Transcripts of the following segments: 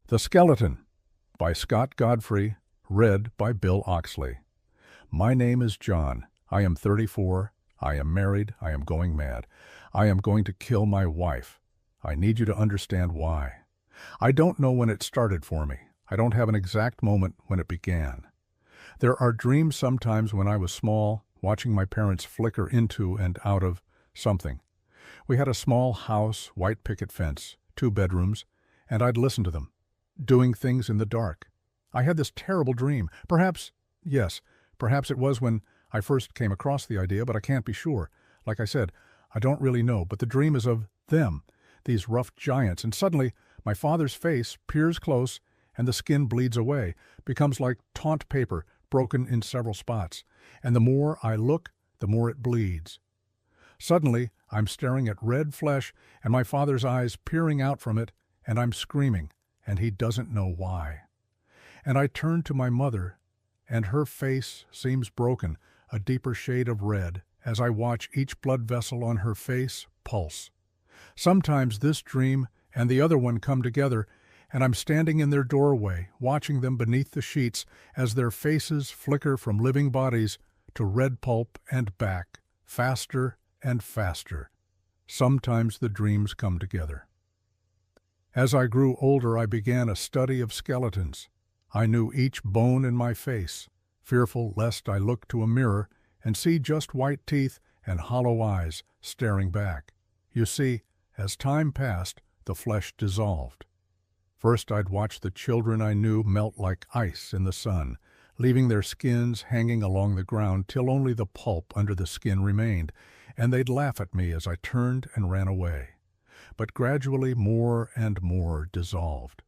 The Skeleton by Scott Godfrey, read by Bill Oxley. My name is John. I am 34. I am married. I am going mad. I am going to kill my wife. I need you to understand why. I don't know when it started for me. I don't have an exact moment when it began. There are dreams sometimes when I was small, watching my parents flicker into and out of something. We had a small house, white picket fence, 2 bedrooms, and I'd listen to them, doing things in the dark. I had this terrible dream. Perhaps it was when I first came across the idea, but I can't be sure. Like I said, I don't really know, but the dream is of them, these rough giants, and suddenly my father's face peers close and the skin bleeds away, becomes like taut paper, broken in several spots, and the more I look, the more it bleeds. Suddenly, I'm staring at red flesh and my father's eyes peering out from it, and I'm screaming, and he doesn't know why. And I turn to my mother, and her face seems broken, a deeper shade of red, as I watch each blood vessel on her face pulse. Sometimes this dream and the other one come together, and I'm standing in their doorway, watching them beneath the sheets as their faces flicker from living bodies to red pulp and back, faster and faster. Sometimes the dreams come together. As I grew older, I began a study of skeletons. I knew each bone in my face, fearful lest I look to a mirror and see just white teeth and hollow eyes staring back. You see, as time passed, the flesh dissolved. First, I'd watch the children I knew melt like ice in the sun, leaving their skins hanging along the ground till only the pulp under the skin remained, and they'd laugh at me as I turned and ran away. But gradually more and more dissolved.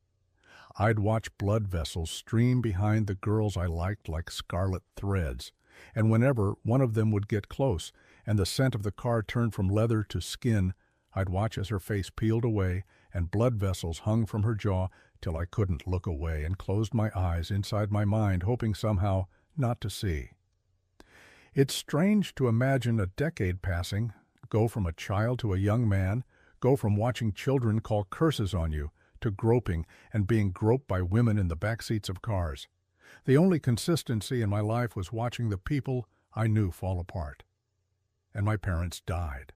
I'd watch blood vessels stream behind the girls I liked like scarlet threads, and whenever one of them would get close and the scent of the car turned from leather to skin, I'd watch as her face peeled away and blood vessels hung from her jaw till I couldn't look away and closed my eyes inside my mind, hoping somehow not to see. It's strange to imagine a decade passing, go from a child to a young man, go from watching children call curses on you to groping and being groped by women in the back seats of cars. The only consistency in my life was watching the people I knew fall apart. And my parents died.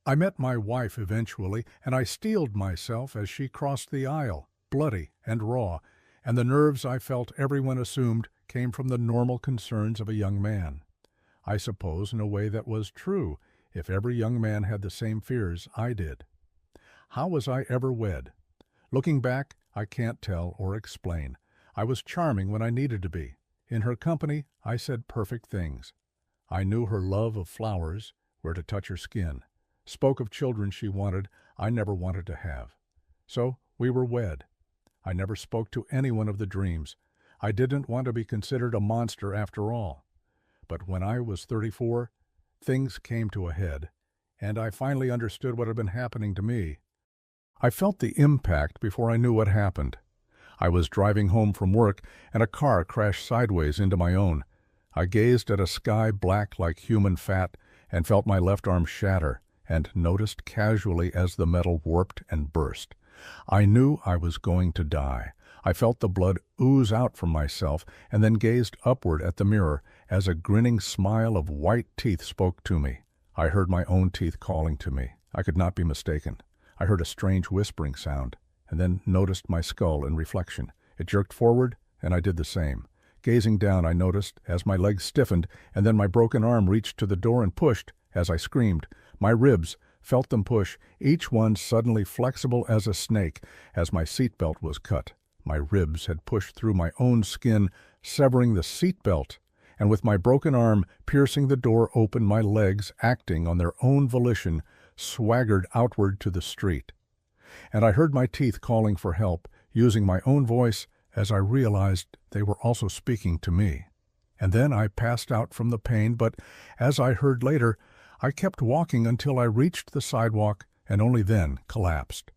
I met my wife eventually, and I steeled myself as she crossed the aisle, bloody and raw, and the nerves I felt everyone assumed came from the normal concerns of a young man. I suppose in a way that was true, if every young man had the same fears I did. How was I ever wed? Looking back, I can't tell or explain. I was charming when I needed to be. In her company, I said perfect things. I knew her love of flowers, where to touch her skin. Spoke of children she wanted, I never wanted to have. So we were wed. I never spoke to anyone of the dreams. I didn't want to be considered a monster after all. But when I was 34, things came to a head, and I finally understood what had been happening to me. I felt the impact before I knew what happened. I was driving home from work, and a car crashed sideways into my own. I gazed at a sky black like human fat and felt my left arm shatter, and noticed casually as the metal warped and burst. I knew I was going to die. I felt the blood ooze out from myself, and then gazed upward at the mirror as a grinning smile of white teeth spoke to me. I heard my own teeth calling to me. I could not be mistaken. I heard a strange whispering sound, and then noticed my skull in reflection. It jerked forward, and I did the same. Gazing down, I noticed, as my legs stiffened, and then my broken arm reached to the door and pushed, as I screamed. My ribs felt them push, each one suddenly flexible as a snake, as my seatbelt was cut. My ribs had pushed through my own skin, severing the seatbelt, and with my broken arm piercing the door open, my legs, acting on their own volition, swaggered outward to the street. And I heard my teeth calling for help, using my own voice as I realized they were also speaking to me. And then I passed out from the pain, but as I heard later, I kept walking until I reached the sidewalk and only then collapsed.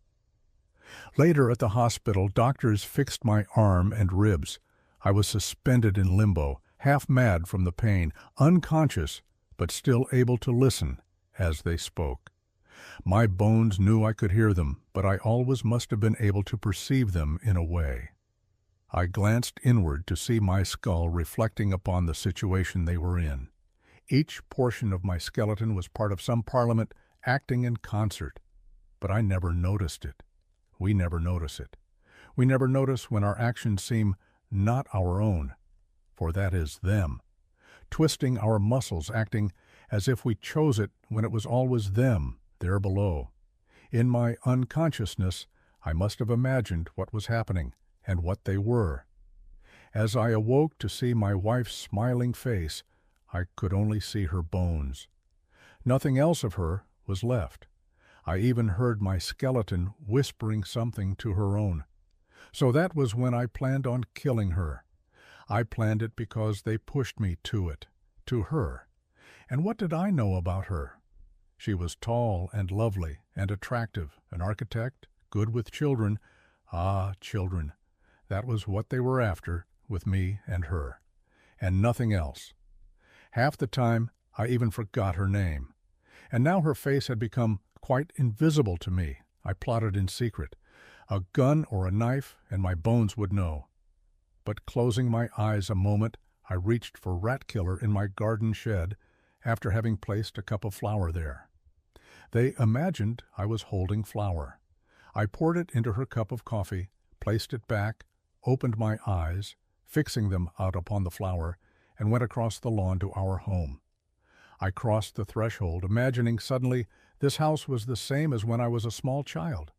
Later at the hospital, doctors fixed my arm and ribs. I was suspended in limbo, half mad from the pain, unconscious, but still able to listen as they spoke. My bones knew I could hear them, but I always must have been able to perceive them in a way. I glanced inward to see my skull reflecting upon the situation they were in. Each portion of my skeleton was part of some parliament acting in concert, but I never noticed it. We never notice it. We never notice when our actions seem not our own, for that is them, twisting our muscles, acting as if we chose it when it was always them, there below. In my unconsciousness, I must have imagined what was happening and what they were. As I awoke to see my wife's smiling face, I could only see her bones. Nothing else of her was left. I even heard my skeleton whispering something to her own. So that was when I planned on killing her. I planned it because they pushed me to it, to her. And what did I know about her? She was tall and lovely and attractive, an architect, good with children. Ah, children. That was what they were after with me and her, and nothing else. Half the time I even forgot her name. And now her face had become quite invisible to me. I plotted in secret. A gun or a knife, and my bones would know. But closing my eyes a moment, I reached for rat killer in my garden shed after having placed a cup of flour there. They imagined I was holding flour. I poured it into her cup of coffee, placed it back, opened my eyes, fixing them out upon the flour, and went across the lawn to our home. I crossed the threshold, imagining suddenly this house was the same as when I was a small child.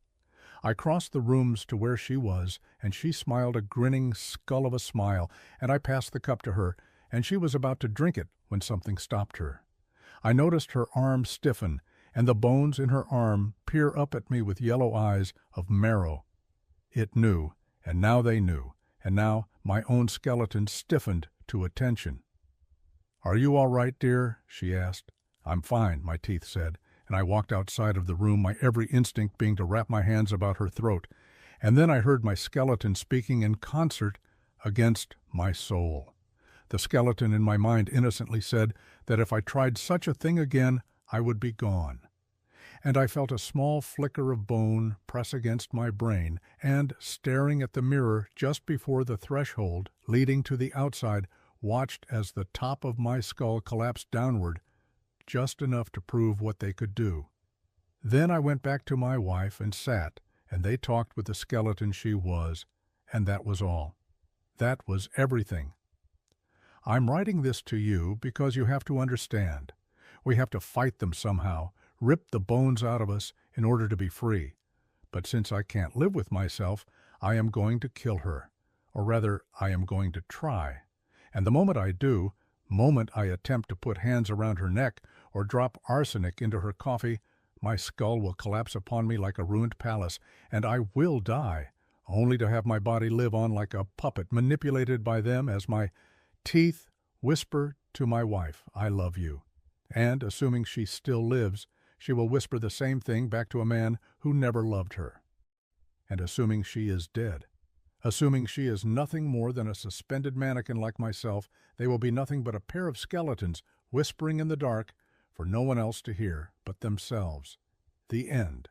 I crossed the rooms to where she was, and she smiled a grinning skull of a smile, and I passed the cup to her, and she was about to drink it when something stopped her. I noticed her arm stiffen, and the bones in her arm peer up at me with yellow eyes of marrow. It knew, and now they knew, and now my own skeleton stiffened to attention. "Are you all right, dear?" she asked. "I'm fine," my teeth said, and I walked outside of the room, my every instinct being to wrap my hands about her throat. And then I heard my skeleton speaking in concert against my soul. The skeleton in my mind innocently said that if I tried such a thing again, I would be gone. And I felt a small flicker of bone press against my brain, and, staring at the mirror just before the threshold leading to the outside, watched as the top of my skull collapsed downward, just enough to prove what they could do. Then I went back to my wife and sat, and they talked with the skeleton she was, and that was all. That was everything. I'm writing this to you because you have to understand. We have to fight them somehow, rip the bones out of us in order to be free. But since I can't live with myself, I am going to kill her. Or rather, I am going to try. And the moment I do, moment I attempt to put hands around her neck or drop arsenic into her coffee, my skull will collapse upon me like a ruined palace, and I will die, only to have my body live on like a puppet manipulated by them as my teeth whisper to my wife, "I love you." And, assuming she still lives, she will whisper the same thing back to a man who never loved her. And assuming she is dead, assuming she is nothing more than a suspended mannequin like myself, they will be nothing but a pair of skeletons whispering in the dark for no one else to hear but themselves. The end.